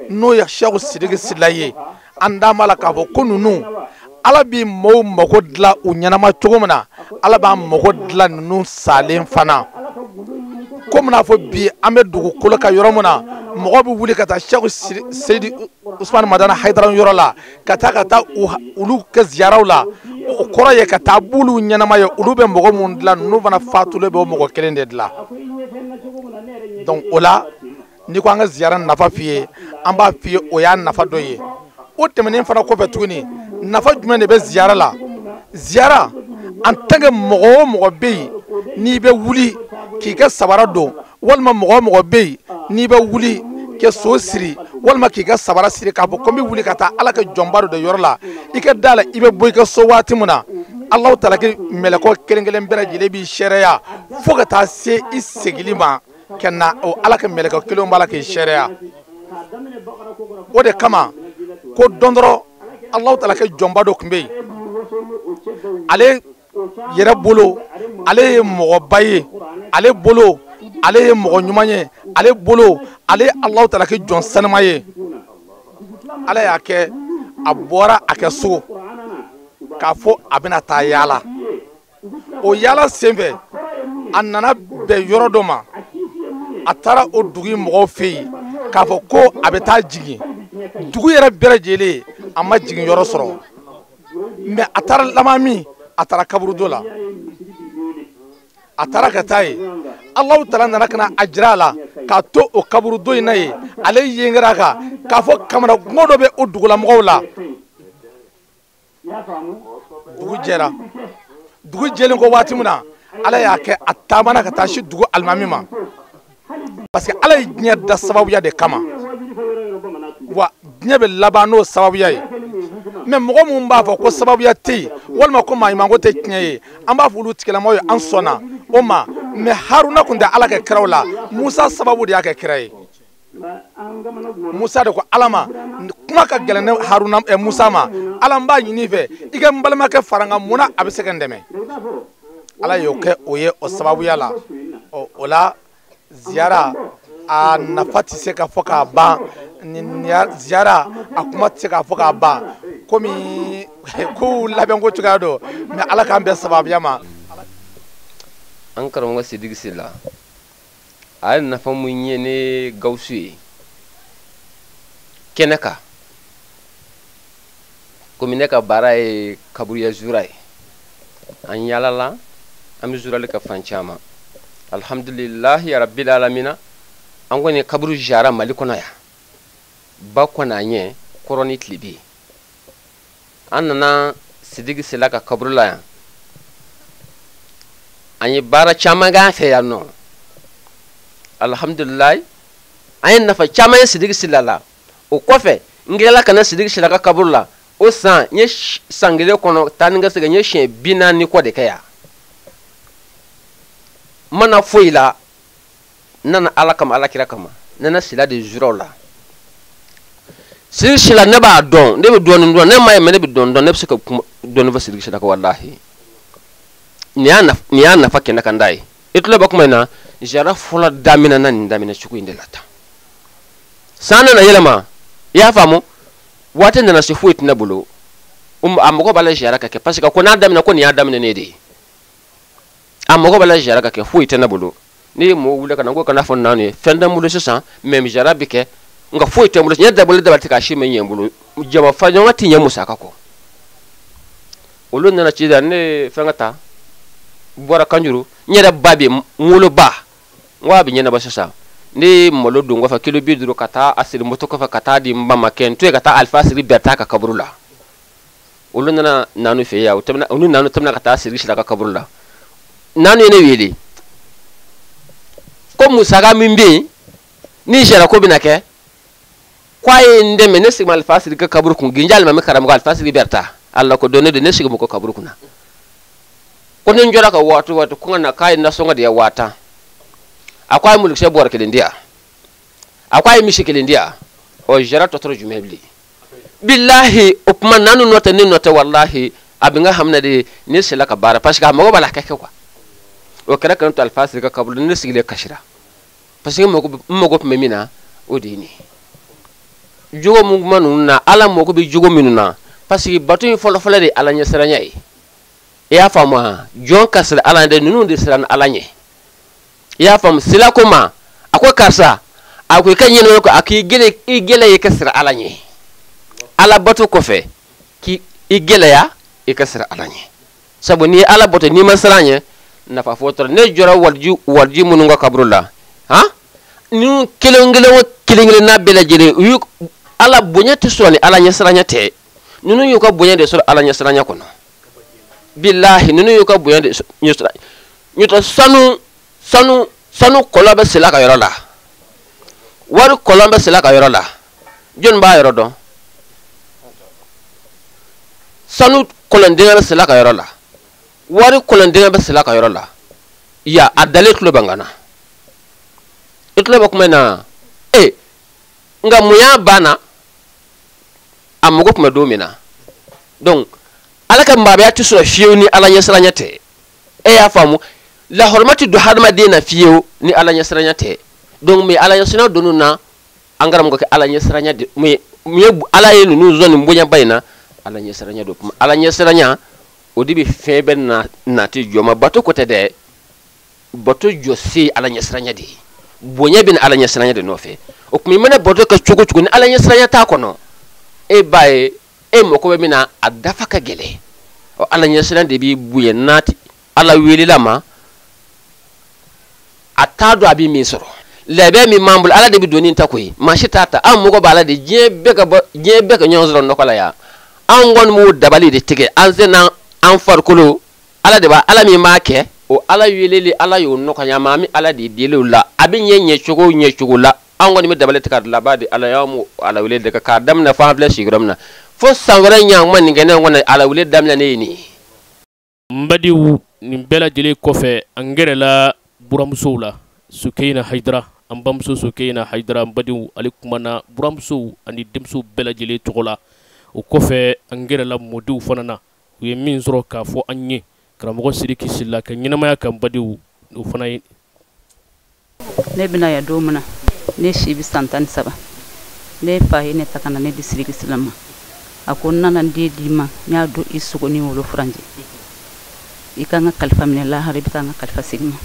n'o ye sɛku sidiki sila ye an d'an b'a la k'a fɔ ko ninnu ala bɛ maaw mago dilan u ɲɛnama cogo min na ala b'an mago dilan ninnu salen fana komi n'a fɔ bi an bɛ dugukolo kan yɔrɔ min na mɔgɔ bɛ wuli ka taa Sheikh Seydi Usman Madana Haidara yɔrɔ la ka taa olu kɛ ziyaraw la o kɔrɔ ye ka taa bulu ɲɛnama ye olu bɛ mɔgɔ mun dilan n'u fana fatulen bɛ o mɔgɔ kelen de dilan donc o la ni ko an ka ziyara nafa f'i ye an b'a f'i ye o y'a nafa dɔ ye o tɛmɛnen fana kɔfɛ tuguni nafa jumɛn de bɛ ziyara la ziyara en tant que mɔgɔ o mɔgɔ bɛ yen n'i bɛ wuli k'i ka sabara don walima mɔgɔ o mɔgɔ bɛ yen n'i bɛ wuli kɛ so siri walima k'i ka sabara siri k'a fɔ ko n bɛ wuli ka taa ala ka jɔnba dɔ de yɔrɔ la i ka da la i bɛ bɔ i ka so waati min na Alahu Taala ke mɛlɛkɔ kelen kelen bɛɛ lajɛlen b'i sɛrɛya fo ka taa se i segili ma ka na o ala ka mɛlɛkɔ kelenw b'a la k'i sɛrɛya o de kama ko don dɔrɔn Alahu Taala ke jɔnba dɔ tun bɛ yen ale yɛrɛ bolo ale ye mɔgɔba ye ale bolo ale ye mɔgɔ ɲuman ye ale bolo ale Alahu Taala ke jɔn sanuma ye ala y'a kɛ a bɔra a kɛ so k'a fɔ a bɛna taa yaala o yaala senfɛ a nana bɛn yɔrɔ dɔ ma a taara o dugu mɔgɔw fɛ yen k'a fɔ ko a bɛ taa jigin dugu yɛrɛ bɛɛ lajɛlen a ma jigin yɔrɔ sɔrɔ mais a taara laban min a taara kaburu dɔ la a taara ka taa ye Alahu Taala nana ka na a jira a la k'a to o kaburu dɔ in na ye ale yengera a kan k'a fɔ kamana gɔn dɔ bɛ o dugulamɔgɔw la dugu jɛra dugu jɛlen ko waati min na ala y'a kɛ a taamana ka taa si dugu alimami ma parce que ala ye diɲɛ da sababuya de kama wa diɲɛ bɛ laban n'o sababuya ye mais mɔgɔ mun b'a fɔ ko sababuya tɛ yen walima ko maa ko tɛ tiɲɛ ye an b'a fɔ olu tigilamɔgɔw ye an sɔnna o ma mais Haruna kun tɛ ala kɛ kiraw la Musa sababu de y'a kɛ kira ye Musa de ko ala ma kuma ka gɛlɛn ne Haruna Musa ma ala n b'a ɲini fɛ i ka n balimakɛ fara n kan mun na a bɛ se ka n dɛmɛ ala y'o kɛ o ye o sababuya la o la ziyara a nafa tɛ se ka fɔ k'a ban ziyara a kuma tɛ se k'a fɔ k'a ban komi ko labɛnko cogoya dɔ mais ala k'an bɛn sababuya ma an karamɔgɔ Sidiki Sila a ye nafa mun ye ne Gawusu ye kɛnɛ kan komi ne ka baara ye kaburuya zura ye an yalala an bɛ zurali ka fan caman alhamdulilahi rabbil alamina an kɔni kaburu jara Mali kɔnɔ yan ba kɔnɔ an ɲɛ kɔrɔ ni tile bɛ yen an nana Sidiki Sila ka kaburu la yan an ye baara caman kɛ an fɛ yan nɔ alhamdulilahi an ye nafa caman ye Sidiki Sila la o kɔfɛ n kɛla ka na Sidiki Sila ka kaburu la o san n ye san kelen kɔnɔ taa ni ka segin n ye siɲɛ 40 kɔ de kɛ yan n mana foyi la n nana ala kama alakira kama n nana Sila de zuraw la Sidiki Sila ne b'a dɔn ne bɛ dɔɔnin dɔn ne ma ye mais ne bɛ dɔɔnin dɔn ne bɛ se ka dɔɔnin fɔ Sidiki Sila kan walahi nin y'a nafa kɛnɛ kan da ye i tulo bɛ kuma in na ziyara fɔlɔ daminɛ na nin daminɛ cogo in de la tan san nana yɛlɛma i y'a faamu waati nana se foyi tɛ ne bolo a mɔgɔ b'a la ziyara ka kɛ parce que ko n'a daminɛ ko nin y'a daminɛ ne de ye a mɔgɔ b'a la ziyara ka kɛ foyi tɛ ne bolo ne ye mɔgɔw wuli ka na ko kana fɔ naani ye fɛn tɛ n bolo sisan mais ziyara bɛ kɛ nka foyi tɛ n bolo n ye dabali tɛ k'a si ma ɲɛ n bolo jama fa ɲɔgɔn tɛ ɲɛ musaka kɔ olu nana ci da ne fɛn ka ta bɔra Kanjuru n yɛrɛ ba bɛ n woloba n ko a bɛ ɲɛnabɔ sisan ne malo don kɔfɛ kilo 50 ka taa a siri moto kɔfɛ ka taa di n ba ma kɛ n to yen ka taa alifa siri Berta ka kaburu la olu nana Naanu fɛ yan u ni Naanu tɛmɛna ka taa Sidiki Sila ka kaburu la Naanu ye ne wele ko musaka min bɛ yen ni ziyara ko bɛna kɛ ko a ye n dɛmɛ ne sigi ma alifa siri ka kaburu kun ginja alimami karamɔgɔ alifa siri Berta ala ko dɔn ne de ne sigi ma ko kaburu kunna ko ne jɔra ka waati ko na k'a ye nasɔngɔ de ye 5000 a ko a ye mulikisɛ bɔrɛ 1 di yan a ko a ye misi 1 di yan o ziyara tɔtɔrɔ jumɛn bilen bilahi o kuma Naanu nɔ tɛ ne nɔ tɛ walahi a bɛ n ka hamina de ne sela ka baara parce que a mago b'a la kɛ quoi o kɛra ka ne to alifa siri ka kaburu ne sigilen kasira parce que n mago tun bɛ min na o de ye nin ye jogo mun kuma ninnu na ala mago bɛ jogo minnu na parce que bato in fɔlɔfɔlɔ de ye ala ɲɛsiranya ye i y'a faamu wa jɔn ka sira ala ɲɛ ninnu de siran ala ɲɛ i y'a faamu Sila ko ma a ko karisa ako kan yin ko aki gele I gele ye kasra ala nye ala bato ko fe ki I gele ya e kasra ala nye sabu ni ala bato ni masranye na fa fotor ne jora warji mununga kabrula ha ni kilengele na bela jere yu ala bonya te soni ala nyasranya te nunu yu ka bonya de so ala nyasranya kono billahi nunu yu ka bonya de nyusra nyuta sanu kolobe sila ka yoro la war kolobe sila ka yoro la jon ba yoro do sanu kolondinga sila ka yoro la war kolondinga sila ka yoro la ya adalet lo bangana itlo bakumena nga muya bana amugo kuma domina donc alaka mbabe ati so fiyo ni ala nyasranya te ya famu la hormati do hadma dina fiyo ni ala nyasranya te donc mi ala nyasranya donuna angaram go ke ala nyasranya de mi ala yenu nu zone mbunya bayna ala nyasranya do ala nyasranya odibi feben na ti joma bato ko te de bato josi ala nyasranya de bonya bin ala nyasranya de no fe o kuma mena boto ka chugo ni ala nyasranya ta kono bae moko be mina adafa ka gele o ala nyasranya de bi buye nati ala weli lama atado abi mi soro lebe mi mambul ala de bi doni ta koy mashi tata am moko bala de jebe ka nyonzro nokola ya an gon mu dabali de tige an zena an farkulo ala de ba ala mi make o ala welele ala yo nokanya mami ala de dele la abin nye chugo la an gon mi dabali tikar la ba de ala yamu ala welele de ka dam na fa flash gramna fo sangara nyang man ngene ngona ala welele dam na ni mbadiwu ni bela jele kofe angere la buramso la Sukaina Haidara ambamso Sukaina Haidara mbadiwu alikumana buramso ani demso bela jele togola o kofe angere la modiw fanana u ye min sɔrɔ k'a fɔ an ye karamɔgɔ Sidiki Sila ka ɲɛnamaya kan badiw o fana ye ne bina ya don min na ne si bi san 17 ne fa ye ne ta kana ne di Sidiki Sila ma a ko n nana n den di ma n y'a don I sogo ni wolo furanjɛ I ka n ka kalifa minɛ lahara I bɛ taa n ka kalifa segin ma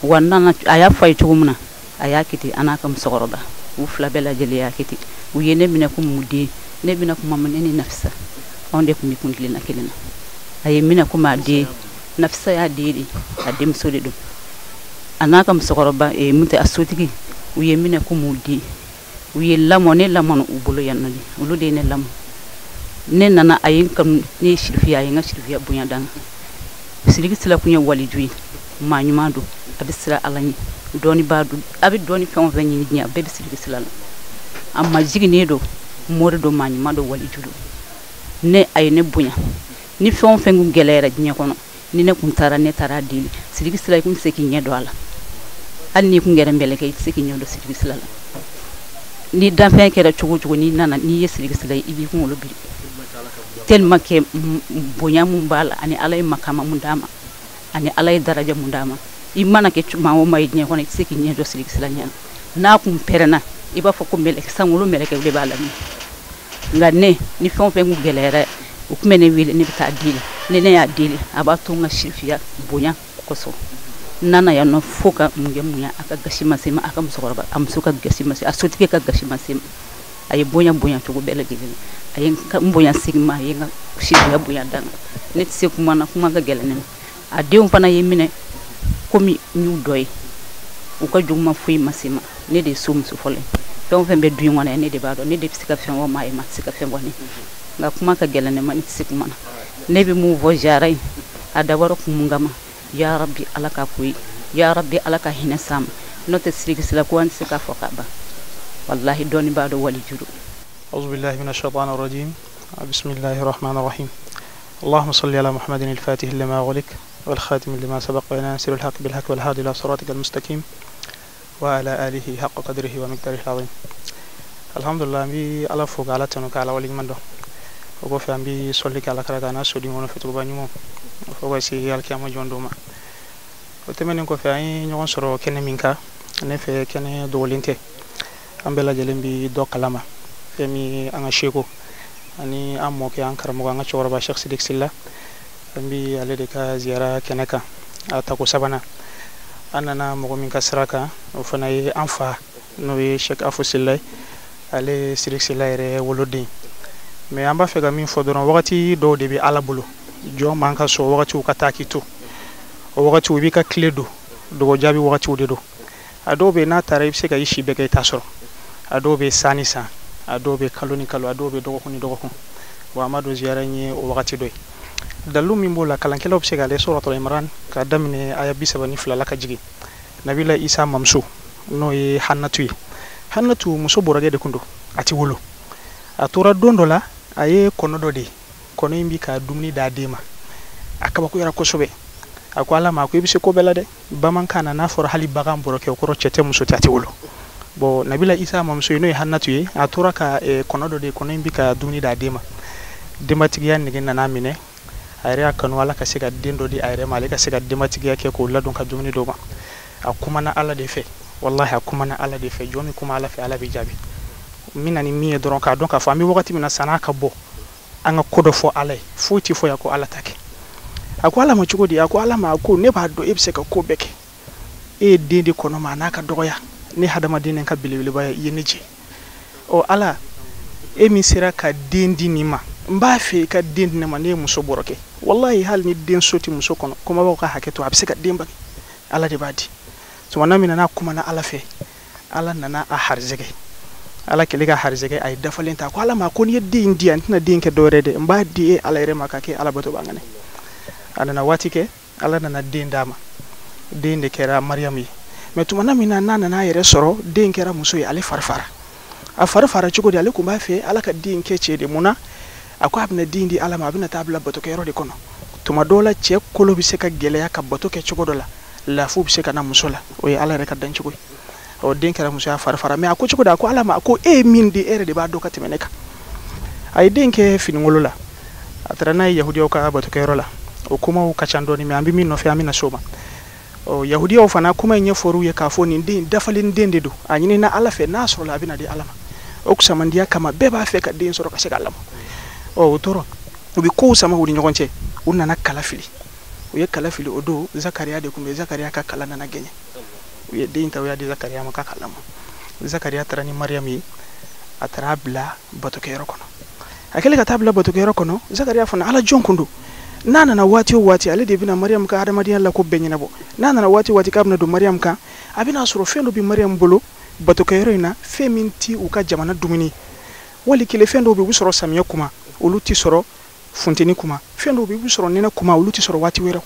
wa n nana a y'a fɔ a ye cogo min na a y'a kɛ ten a n'a ka musokɔrɔba u fila bɛɛ lajɛlen y'a kɛ ten u ye ne minɛ ko mu den ne bina kuma ma ne ni Nafisa on de kun bi kun tilenna kelen na a ye minɛ ko ma den Nafisa y'a den de a denmuso de don a n'a ka musokɔrɔba mun tɛ a sotigi u ye minɛ ko mu den u ye lamɔ ne lamɔna u bolo yan nɔ de olu de ye ne lamɔ ne nana a ye n kanu ne ye sirifiya a ye n ka sirifiya bonya dan Sidiki Sila kun ye waliju ye maa ɲuman don a bɛ siran Ala ɲɛ dɔɔni b'a don a bɛ dɔɔni fɛn o fɛn ɲini diɲɛ a bɛɛ bɛ Sidiki Sila la a ma jiginnen don mori don maa ɲuman don waliju don ne a ye ne bonya ni fɛn o fɛn kun gɛlɛyara diɲɛ kɔnɔ ni ne kun taara ne taara a deli Sidiki Sila I kun tɛ se k'i ɲɛ don a la hali n'i kun kɛra mbɛlɛkɛ I tɛ se k'i ɲɛ don Sidiki Sila la ni danfɛn kɛra cogo cogo n'i nana n'i ye Sidiki Sila I b'i kunkolo biri tellement que bonya mun b'a la ani Ala ye makama mun d'a ma ani Ala ye daraja mun d'a ma I mana kɛ maa o maa ye diɲɛ kɔnɔ I tɛ se k'i ɲɛ don Sidiki Sila ɲɛ n'a kun pɛrɛnna I b'a fɔ ko mɛlɛkɛ sankolo mɛlɛkɛ de b'a la nka ne ni fɛn o fɛn kun gɛlɛyara u kun bɛ ne wele ne bɛ taa deli ne y'a deli a b'a to n ka sirifiya bonya kosɔn n nana yan nɔ fo ka mun kɛ mun ye a ka gasi ma se ma a ka musokɔrɔba a muso ka gasi ma se a sotigi ka gasi ma se ma a ye bonya cogo bɛɛ lajɛlen a ye n bonya segin ma a ye n ka sirifiya bonya dan ne tɛ se kuma na kuma ka gɛlɛn ne ma a denw fana ye minɛ komi n y'u dɔ ye u ka juguman foyi ma se ma ne de ye so muso fɔlɔ ye fɛn o fɛn bɛ du in kɔnɔ ne de b'a dɔn ne de bɛ se ka fɛn o maa ye ma tɛ se ka fɛn kɔni nka kuma ka gɛlɛn ne ma ne tɛ se kuma na ne bɛ mun fɔ Zara in a dabɔra kun mun kama ya Rabbi Ala ka ko ye ya Rabbi Ala ka hinɛ s'an ma n'o tɛ Sidiki Sila ko an tɛ se k'a fɔ ka ban wallahi dɔɔni b'a dɔn waliju don أعوذ بالله من الشيطان الرجيم بسم الله الرحمن الرحيم اللهم صل على محمد الفاتح لما غلق والخاتم لما سبق وناصر الحق بالحق والهادي إلى صراطك المستقيم وعلى آله حق قدره ومقداره العظيم الحمد لله بي على فوق على تنوك على ولي من دو وقف عم بي صليك على كرغانا سودي مونا فتو بانيمو فوقسي الكيامو جون دوما وتمنين كو في عين نيون سرو كن مينكا نفي كن دولينتي am bela jelen bi do kalama femi anga sheko ani ammo ke an karamo anga chorba Sheikh Sidiki Sila ambi ale de ka ziara keneka ata ko sabana anana mo min kasraka o fana yi anfa n'o ye Cheikh Afo Sila ye ale ye Sidiki Sila yɛrɛ woloden mais an b'a fɛ ka min fɔ dɔrɔn wagati dɔw de bɛ Ala bolo jɔn man ka sɔn wagatiw ka taa k'i to o wagatiw i b'i ka tile don dogo jaabi wagatiw de don a dɔw bɛ n'a taara i bɛ se ka i si bɛɛ kɛ i t'a sɔrɔ a dɔw bɛ san ni san a dɔw bɛ kalo ni kalo a dɔw bɛ dɔgɔkun ni dɔgɔkun bon an b'a dɔn ziyara in ye o wagati dɔ ye dalilu min b'o la kalankɛlaw bɛ se k'ale suratul Imran k'a daminɛ aya 32 la ka jigin Nabila Isa mamuso n'o ye Hannatu ye Hannatu muso bɔrɔkɛ de kun don a ti wolo a tora don dɔ la a ye kɔnɔ dɔ de kɔnɔ in bi ka dumuni d'a den ma a kabakuyara kosɛbɛ a ko Ala ma a ko i bɛ se ko bɛɛ la dɛ bamanankan na n'a fɔra hali bagan bɔrɔkɛ o kɔrɔ cɛ tɛ muso tɛ a ti wolo bon Nabila Isa mamuso ye n'o ye Hannatu ye a tora ka kɔnɔ dɔ de kɔnɔ in bi ka dumuni d'a den ma denbatigiya nege nana minɛ a yɛrɛ y'a kanu Ala ka se ka den dɔ di a yɛrɛ ma ale ka se ka denbatigiya kɛ k'o ladon ka dumuni d'o ma a kumana Ala de fɛ wallahi a kumana Ala de fɛ jɔn min kuma Ala fɛ Ala bɛ jaabi min na ni min ye dɔrɔn k'a dɔn k'a fɔ an bɛ wagati min na san'a ka bɔ an ka ko dɔ fɔ Ala ye foyi tɛ fɔ yan ko Ala ta kɛ a ko Ala ma cogo di a ko Ala ma a ko ne b'a dɔn e bɛ se ka ko bɛɛ kɛ e ye den di kɔnɔ ma a n'a ka dɔgɔya ne hadamaden ni ka belebeleba ye i ye ne jɛ ɔ Ala e min sera ka den di nin ma n b'a fɛ i ka den di ne ma ne ye muso bɔrɔkɛ wallahi hali ni den so tɛ muso kɔnɔ kɔmɔbɔw ka hakɛ to a bɛ se ka den bange Ala de b'a di tumana min na n'a kumana Ala fɛ Ala nana a harizɛgɛ Ala kɛlen ka harizɛgɛ a ye dafalen ta ko Ala ma ko n'i ye den di yan n tɛna den kɛ dɔwɛrɛ dɛ n b'a di e Ala yɛrɛ ma ka kɛ Ala bato b'an ŋanɛ a nana waati kɛ Ala nana den d'a ma den de kɛra Mariyamu ye mais tumana min na n'a nana a yɛrɛ sɔrɔ den kɛra muso ye ale fari fara a fari fara cogo di ale tun b'a fɛ Ala ka den kɛ cɛ de mun na a ko a bɛna den di Ala ma a bɛna taa bila batokɛyɔrɔ de kɔnɔ tuma dɔw la cɛ kolo bɛ se ka gɛlɛya ka bato kɛ cogo dɔ la lafu bɛ se ka na muso la o ye Ala yɛrɛ ka dan cogo ye ɔ den kɛra muso y'a fari fara mais a ko cogo di a ko Ala ma a ko e ye min di e yɛrɛ de b'a dɔn ka tɛmɛ ne kan a ye den kɛ fininkolo la a taara n'a ye yahudiyaw ka batokɛyɔrɔ la o kumaw ka ca dɔɔni mais an bɛ min nɔfɛ an bɛ na s'o ma ɔ yahudiyaw fana kuma in ɲɛfɔr'u ye k'a fɔ nin den dafalen den de don a ɲinina Ala fɛ n'a sɔrɔla a bɛna di Ala ma o kusamandiya kama bɛɛ b'a fɛ ka den sɔrɔ ka se k'a lamɔ ɔ o tora u bɛ kow sama u ni ɲɔgɔn cɛ u nana kala fili u ye kala fili o don Zakariya de tun bɛ Zakariya ka kala nana gɛɲɛ u ye den ta u y'a di Zakariya ma k'a ka lamɔ Zakariya taara ni Mariyamu ye a taara bila batokɛyɔrɔ kɔnɔ a kɛlen ka taa bila batokɛyɔrɔ kɔnɔ Zakariya fana Ala jɔn kun don n'a nana waati o waati ale de bɛna Mariyamu ka hadamadenya la ko bɛɛ ɲɛnabɔ n'a nana waati o waati k'a bɛna don Mariyamu kan a bɛna sɔrɔ fɛn dɔ bɛ Mariyamu bolo batokɛyɔrɔ in na fɛn min ti u ka jamana dumuni wali kelen fɛn dɔw bɛ u bɛ sɔrɔ samiyɛ kuma olu ti sɔrɔ funteni kuma fɛn dɔw bɛ u bɛ sɔrɔ nɛnɛ kuma olu ti sɔrɔ waati wɛrɛw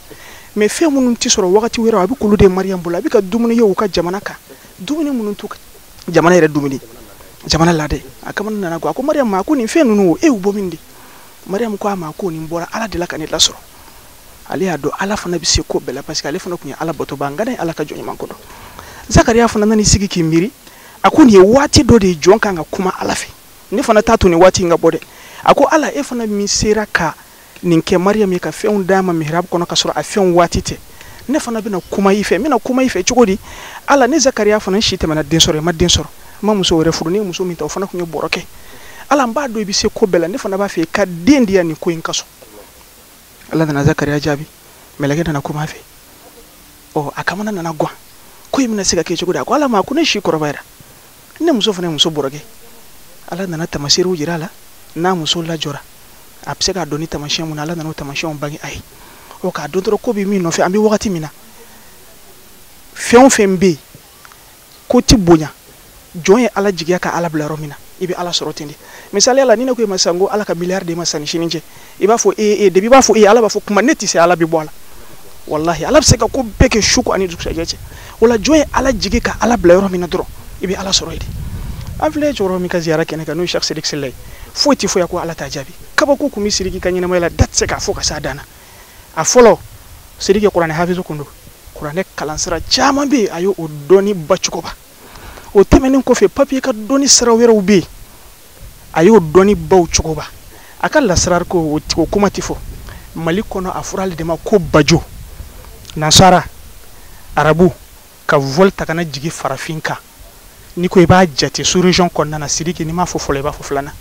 mais fɛn minnu ti sɔrɔ wagati wɛrɛw a bɛ k'olu de Mariyamu bolo a bɛ ka dumuni ye u ka jamana kan dumuni minnu t'u ka jamana yɛrɛ dumuni jamana lade a kamana nana ko a ko Mariyamu ma a ko nin fɛn ninnu e y'u bɔ min de Mariyamu ko a ma ko nin bɔra Ala de la ka ne lasɔrɔ ale y'a dɔn Ala fana bɛ se ko bɛɛ la parce que ale fana tun ye Ala bato ba nka Ala ka jɔn ɲuman ko dɔn Zakariya fana nana sigi k'i miiri a ko nin ye waati dɔ de ye jɔn kan ka kuma Ala fɛ ne fana t'a to nin waati in ka bɔ dɛ a ko Ala e fana min sera ka nin kɛ Mariyamu ye ka fɛnw d'a ma mihrab kɔnɔ ka sɔrɔ a fɛnw waati tɛ ne fana bɛna kuma i fɛ n bɛna kuma i fɛ cogo di Ala ne Zakariya fana si tɛmɛna den sɔrɔ i ma den sɔrɔ n ma muso wɛrɛ furu ne ye muso min ta o fana tun ye bɔrɔkɛ Ala n b'a dɔn i bɛ se ko bɛɛ la ne fana b'a fɛ i ka den di yan nin ko in ka sɔn Ala nana Zakariya jaabi mɛlɛkɛ nana kuma a fɛ ɔ a kamana nana gan ko in bɛna se ka kɛ cogo di a ko Ala ma ko ne si kɔrɔbayara ne muso fana ye muso bɔrɔkɛ Ala nana tamaseerew jira a la n'a muso lajɔra a bɛ se k'a dɔn ni tamasiyɛn mun na Ala nana o tamasiyɛnw bange a ye ɔ k'a dɔn dɔrɔn ko bɛ min nɔfɛ an bɛ wagati min na fɛn o fɛn bɛ yen ko ti bonya jɔn ye Ala jigiya ka Ala bila yɔrɔ min na i bɛ Ala sɔrɔ ten de misaliya la ni ne ko i ma sisan ko Ala ka miliyari de ma san ni sini cɛ i b'a fɔ depi i b'a fɔ Ala b'a fɔ kuma ne tɛ se Ala bɛ bɔ a la wallahi Ala bɛ se ka ko bɛɛ kɛ su ko ani dugusajɛ cɛ o la jɔn ye Ala jigi ka Ala bila yɔrɔ min na dɔrɔn i bɛ Ala sɔrɔ yen de an filɛ cɛkɔrɔba min ka ziyara kɛnɛ kan n'o ye Cheikh Sidiki Sila ye foyi tɛ fɔ yan ko Ala t'a jaabi kabako kun bɛ Sidiki ka ɲɛnamaya la da tɛ se k'a fɔ ka s'a dan na a fɔlɔ Sidiki kuranɛ hafizu kun don kuranɛ kalansira caman bɛ yen a y'o dɔnni ba cogoba o tɛmɛnen kɔfɛ papiye ka dɔnni sira wɛrɛw bɛ yen a y'o dɔnni baw cogoba a ka lasirari ko o kuma tɛ fɔ Mali kɔnɔ a fɔra ale de ma ko bajo nasara arabu ka vol ta kana jigi farafin kan ni ko i b'a jate sous région kɔnɔna na Sidiki n'i m'a fɔ fɔlɔ i b'a fɔ filanan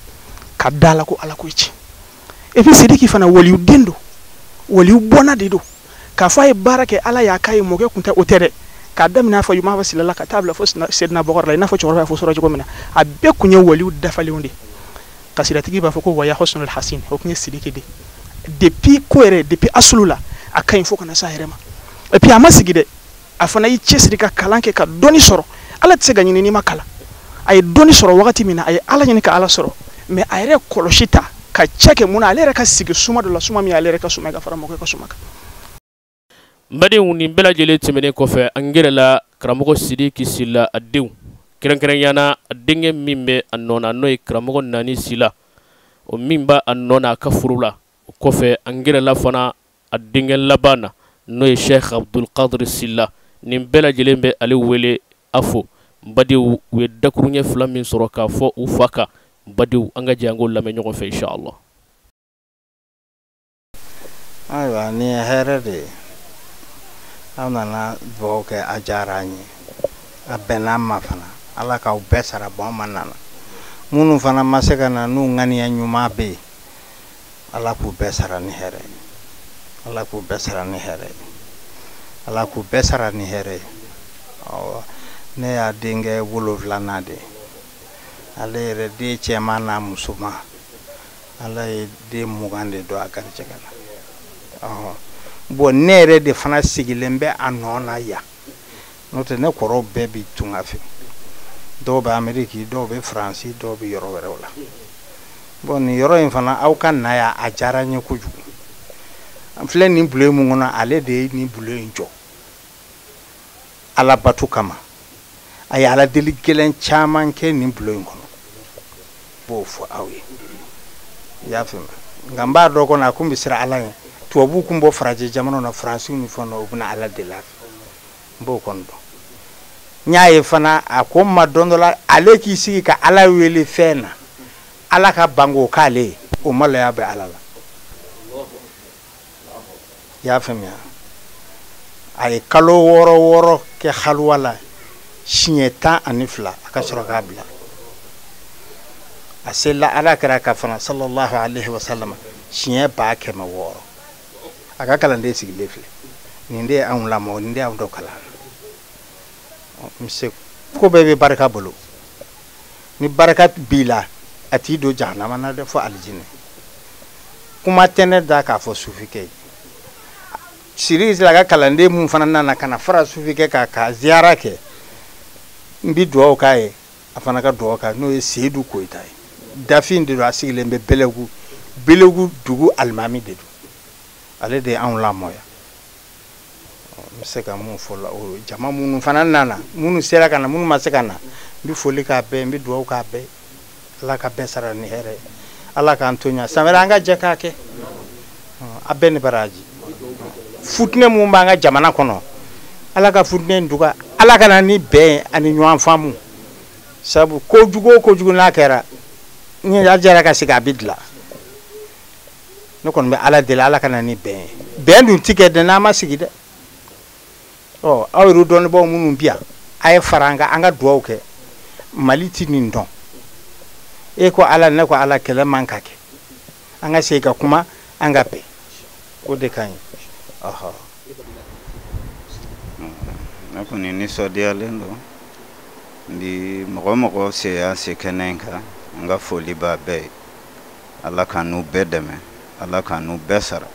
ka da la ko Ala ko ci et puis Sidiki fana waliyu den don waliyu bɔnna de don k'a fɔ a ye baara kɛ Ala y'a k'a ye mɔkɛ kun tɛ o tɛ dɛ ka daminɛ fɔ yuma fa silala ka taa bila fo sedina bɔkɔrɔ la i n'a fɔ cɛkɔrɔba fo sɔrɔ cogo min na a bɛɛ kun ye waliw dafalenw de kasidatigi b'a fɔ ko waya husnul hasin o kun ye sidiki de depuis ko yɛrɛ depuis asulu la a ka ɲi fo kana sa yɛrɛ ma et puis a ma sigi dɛ a fana y'i cɛsiri ka kalan kɛ ka dɔnni sɔrɔ ala tɛ se ka ɲini n'i ma kalan a ye dɔnni sɔrɔ wagati min na a ye ala ɲini ka ala sɔrɔ mais a yɛrɛ kɔlɔsi ta ka cɛ kɛ mun na ale yɛrɛ ka sigi suma dɔ la suma min ale yɛrɛ ka suma ka fara mɔgɔ ka suma kan n badenw nin bɛɛ lajɛlen tɛmɛnen kɔfɛ an gɛrɛla karamɔgɔ sidiki sila a denw kɛrɛnkɛrɛnyana a denkɛ min bɛ a nɔ na n'o ye karamɔgɔ naani sila o min b'a a nɔ na a ka furu la o kɔfɛ an gɛrɛla fana a denkɛ laban na n'o ye sheikh abdulkadir sila nin bɛɛ lajɛlen bɛ ale wele a fo n badenw u ye dakuruɲɛ fila min sɔrɔ k'a fɔ u fa kan n badenw an ka jɛ an k'o lamɛn ɲɔgɔn fɛ inshallah. ayiwa nin ye hɛrɛ de ye aw nana dugawu kɛ a diyara an ye a bɛnna an ma fana ala k'aw bɛɛ sara bɔn an ma nana minnu fana ma se ka na n'u ŋaniya ɲuman bɛ yen ala k'u bɛɛ sara ni hɛrɛ ye ala k'u bɛɛ sara ni hɛrɛ ye ala k'u bɛɛ sara ni hɛrɛ ye ne y'a denkɛ 7 de ale yɛrɛ den cɛman n'a musoman ala ye den 20 de don a garijɛgɛ la bon ne yɛrɛ de fana sigilen bɛ a nɔ na yan n'o tɛ ne kɔrɔw bɛɛ bi tunga fɛ dɔw bɛ Ameriki dɔw bɛ Faransi dɔw bɛ yɔrɔ wɛrɛw la bon nin yɔrɔ in fana aw ka na yan a diyara n ye kojugu an filɛ nin bulon mun kɔnɔ ale de ye nin bulon in jɔ ala bato kama a ye ala deli gɛlɛn caman kɛ nin bulon in kɔnɔ b'o fɔ aw ye i y'a faamuya nka n b'a dɔn kɔnɔ a kun bɛ siran ala ye tubabu kun bɔ farajɛ jamana na faransiw ni fɛn na o bɛna ala deli a fɛ n b'o kɔni dɔn n y'a ye fana a ko n ma don dɔ la ale k'i sigi ka ala wele fɛn na ala ka bango k'ale ye o maloya bɛ ala la i y'a faamuya a ye kalo 6 kɛ haluwa la siɲɛ 12 a ka sɔrɔ k'a bila a selila ala kɛra ka fana sallallahu alaihi wasallam siɲɛ 100,000 a ka kalanden sigilen filɛ nin de ye anw lamɔ nin de y'anw dɔ kalan mise ko bɛɛ bɛ barika bolo ni barika b'i la a t'i don jahanama na dɛ fo alijinɛ kuma tɛ ne da k'a fɔ sufikɛ siri la ka kalanden mun fana nana ka na fara sufikɛ ka ziyara kɛ n bi dugawu k'a ye a fana ka dugawu k'a n'o ye Seyidu Koyita ye dafin de don a sigilen bɛ Belegu dugu alimami de don ale de anw lamɔ yan n bɛ se ka mun fɔ la o jama minnu fana nana minnu sera ka na minnu ma se ka na n bɛ foli k'a bɛɛ n bɛ dugawu k'a bɛɛ ala ka bɛɛ sara ni hɛrɛ ala k'an to ɲa san wɛrɛ an ka jɛ k'a kɛ a bɛɛ ni baraji futinɛ mun b'an ka jamana kɔnɔ ala ka futinɛ in duga ala ka na ni bɛn ani ɲɔgɔn faamu sabu kojugu o kojugu n'a kɛra ni a jɛra ka sigi a bɛ dilan ne kɔni bɛ ala deli ala ka na ni bɛn ye bɛn dun ti kɛ dɛ n'an ma sigi dɛ aw yɛrɛ dɔnnibaaw minnu bi yan a ye fara an ka dugawu kɛ mali ti nin dɔn e ko ala ne ko ala kɛlɛ man ka kɛ an ka segin ka kuma an ka bɛn o de ka ɲi ne kɔni nisɔndiyalen don ndi mɔgɔ mɔgɔ se an se kɛnɛ in kan an ka foli b'a bɛɛ ye ala ka n'u bɛɛ dɛmɛ ala ka n'u bɛɛ sara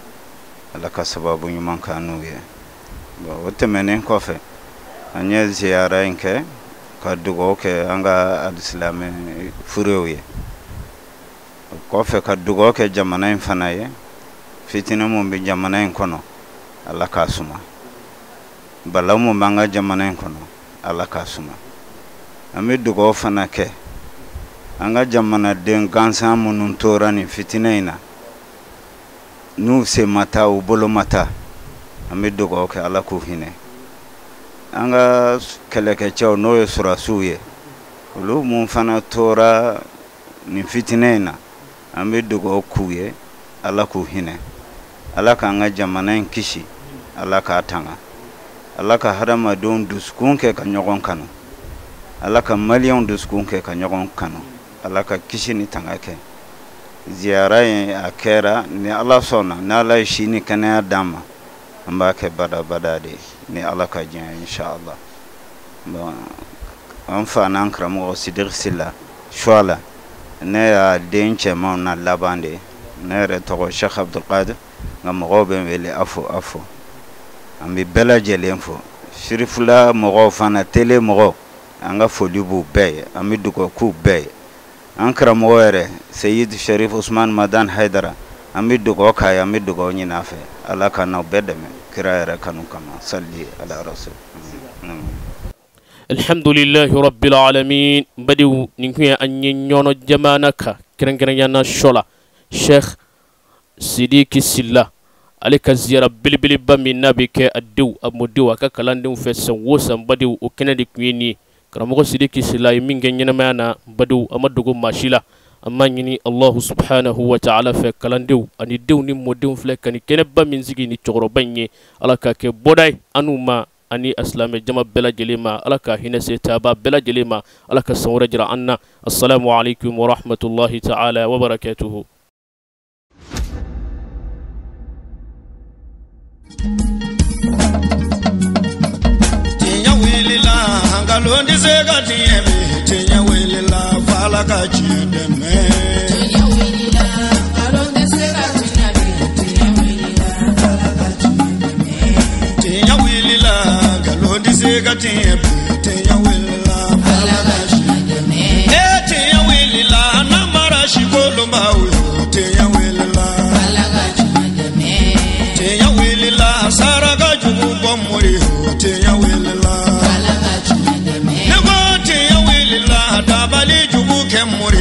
ala ka sababu ɲuman k'a n'u ye o tɛmɛnen kɔfɛ an ye ziyara in kɛ ka dugawu kɛ an ka alisilamɛ furew ye o kɔfɛ ka dugawu kɛ jamana in fana ye fitinɛ mun bɛ jamana in kɔnɔ ala k'a suma bala mun b'an ka jamana in kɔnɔ ala k'a suma an bɛ dugawu fana kɛ an ka jamanaden gansan minnu tora nin fitinɛ in na n'u se ma taa u bolo ma taa an bɛ dugawu kɛ ala k'u hinɛ an ka kɛlɛkɛcɛw n'o ye surasiw ye olu mun fana tora nin fitinɛ in na an bɛ dugawu k'u ye ala k'u hinɛ ala k'an ka jamana in kisi ala k'a tanga ala ka hadamadenw dusukun kɛ ka ɲɔgɔn kanu ala ka maliyɛnw dusukun kɛ ka ɲɔgɔn kanu ala ka kisi ni tanga kɛ ziyara in a kɛra ni ala sɔnna ni ala ye si ni kɛnɛya d'an ma an b'a kɛ bada bada de ni ala ka diɲɛ inshallah bon an fa n'an karamɔgɔ Sidik Sila Shuala ne y'a den cɛmanw na laban de ne yɛrɛ tɔgɔ Sheikh Abdul Qadir nka mɔgɔw bɛ n wele afo an bɛ bɛɛ lajɛlen fo Shirifula mɔgɔw fana tele mɔgɔw an ka foli b'u bɛɛ ye an bɛ dugawu k'u bɛɛ ye an karamɔgɔ yɛrɛ Seyid Sharif Usman Madan Haidara an bɛ dugawu k'a ye an bɛ dugawu ɲini a fɛ Ala ka n'aw bɛɛ dɛmɛ kira yɛrɛ kanu kama salli ala rasul. Alhamdulillahi rabbil alamin badiw ninkuya anye nyono jamana ka kerenkerenya shola Sheikh Sidik Sila ale ka ziyara belebeleba min n'a bɛ kɛ a denw a mɔdenw a ka kalandenw fɛ san o san badenw o kɛnɛ de tun ye nin ye karamɔgɔ Sidiki Sila ye min kɛ ɲɛnamaya na badenw a ma dogo maa si la an b'a ɲini Allahu subhanahu wa ta'ala fɛ kalandenw ani denw ni mɔdenw filɛ ka nin kɛnɛba min sigi ni cɛkɔrɔba in ye Ala k'a kɛ bɔda ye an'u ma ani asilamɛ jama bɛɛ lajɛlen ma Ala ka hinɛ se taaba bɛɛ lajɛlen ma Ala ka san wɛrɛ jira an na assalamu alaikum wa rahmatullahi ta'ala wa barakatuhu. Tinya wilila Angalondi sega tiemi Tinya wilila Fala kachiendeme Tinya wilila Angalondi sega tiemi Tinya wilila Fala kachiendeme Tinya wilila Angalondi sega tiemi Tinya wilila Fala kachiendeme Tinya wilila Namara shikolomba uyo Tinya wilila Fala kachiendeme Tinya wilila Saraga jugu bomuri Tinya wilila Fala kachiendeme Nebo tinya wilila Dabali jugu kemuri